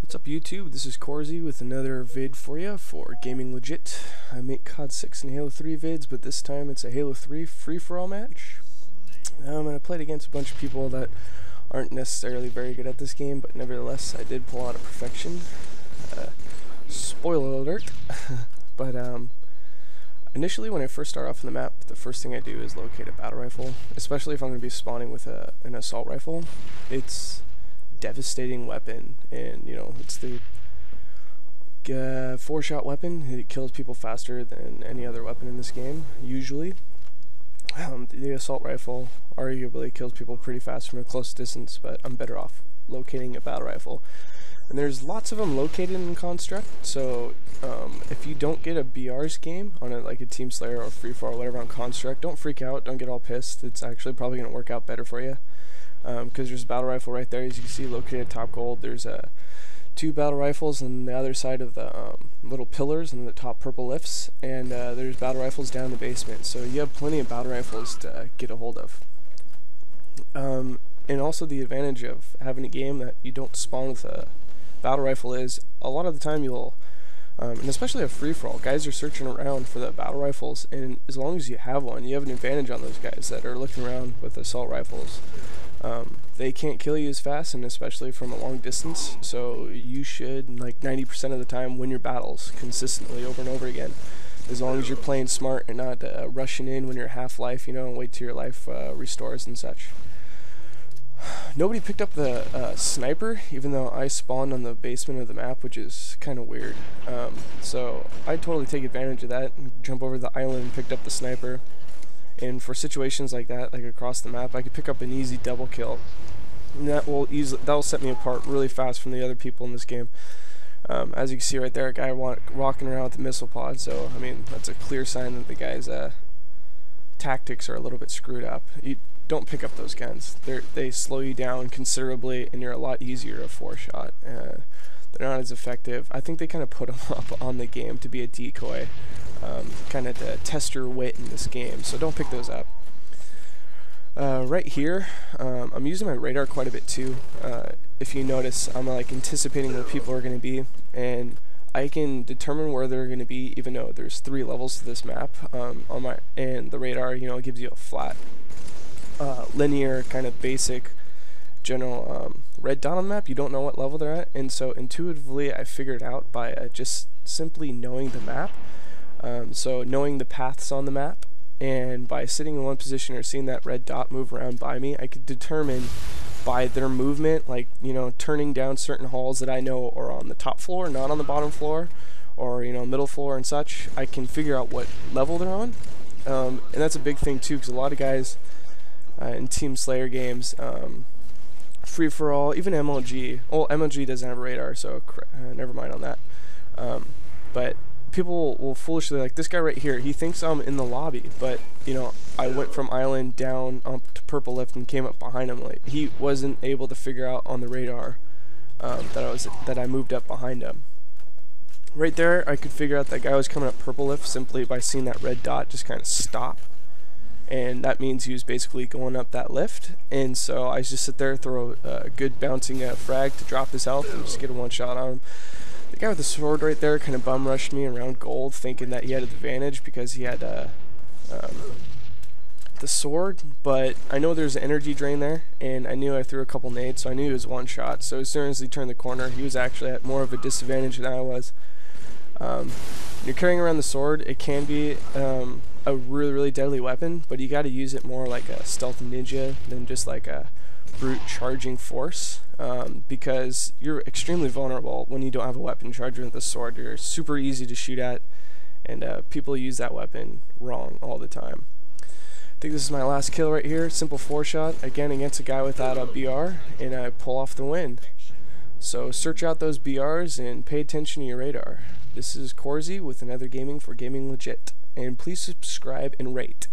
What's up YouTube? This is Corzy with another vid for you for GamingLegit. I make COD 6 and Halo 3 vids, but this time it's a Halo 3 free-for-all match. And I played against a bunch of people that aren't necessarily very good at this game, but nevertheless I did pull out a perfection. Spoiler alert. But initially when I first start off on the map, the first thing I do is locate a battle rifle, especially if I'm going to be spawning with an assault rifle. It's devastating weapon, and you know, it's the 4-shot weapon. It kills people faster than any other weapon in this game usually. The assault rifle arguably kills people pretty fast from a close distance, but I'm better off locating a battle rifle, and there's lots of them located in Construct. So if you don't get a BR's game on it, like a Team Slayer or Free For or whatever on Construct, don't freak out, don't get all pissed. It's actually probably going to work out better for you. Because there's a battle rifle right there, as you can see, located top gold. There's 2 battle rifles on the other side of the little pillars and the top purple lifts, and there's battle rifles down in the basement. So you have plenty of battle rifles to get a hold of. And also the advantage of having a game that you don't spawn with a battle rifle is a lot of the time you'll, and especially a free-for-all, guys are searching around for the battle rifles, and as long as you have one, you have an advantage on those guys that are looking around with assault rifles. They can't kill you as fast, and especially from a long distance, so you should, like 90% of the time, win your battles consistently over and over again, as long as you're playing smart and not rushing in when you're half-life, you know, and wait till your life restores and such. Nobody picked up the sniper, even though I spawned on the basement of the map, which is kind of weird. So I totally take advantage of that and jump over the island and picked up the sniper. And for situations like that, like across the map, I could pick up an easy double kill, and that'll set me apart really fast from the other people in this game. As you can see right there, a guy walking around with the missile pod. So I mean, that's a clear sign that the guy's tactics are a little bit screwed up. You don't pick up those guns. They slow you down considerably, and you're a lot easier a 4-shot. They're not as effective. I think they kind of put them up on the game to be a decoy. Kind of to test your wit in this game, so don't pick those up. Right here, I'm using my radar quite a bit too. If you notice, I'm like anticipating where people are going to be, and I can determine where they're going to be, even though there's 3 levels to this map. And the radar, you know, gives you a flat, linear, kind of basic, general red dot on the map. You don't know what level they're at, and so intuitively I figured out by just simply knowing the map. So knowing the paths on the map, and by sitting in one position or seeing that red dot move around by me, I could determine by their movement, like, you know, turning down certain halls that I know are on the top floor, not on the bottom floor, or, you know, middle floor and such. I can figure out what level they're on, and that's a big thing too, because a lot of guys in Team Slayer games, Free For All, even MLG, well, MLG doesn't have a radar, so never mind on that, but people will foolishly, like this guy right here, he thinks I'm in the lobby, but you know, I went from island down up to purple lift and came up behind him. Like, he wasn't able to figure out on the radar that I moved up behind him. Right there, I could figure out that guy was coming up purple lift simply by seeing that red dot just kind of stop, and that means he was basically going up that lift. And so I just sit there, throw a good bouncing frag to drop his health and just get a 1-shot on him. The guy with the sword right there kind of bum rushed me around gold, thinking that he had an advantage because he had the sword, but I know there's an energy drain there, and I knew I threw a couple nades, so I knew he was 1-shot. So as soon as he turned the corner, he was actually at more of a disadvantage than I was. You're carrying around the sword, it can be a really deadly weapon, but you got to use it more like a stealth ninja than just like a brute charging force, because you're extremely vulnerable when you don't have a weapon charger with the sword. You're super easy to shoot at, and people use that weapon wrong all the time. I think this is my last kill right here. Simple 4-shot, again against a guy without a BR, and I pull off the win. So search out those BRs and pay attention to your radar. This is Corzy with another gaming for GamingLegit, and please subscribe and rate.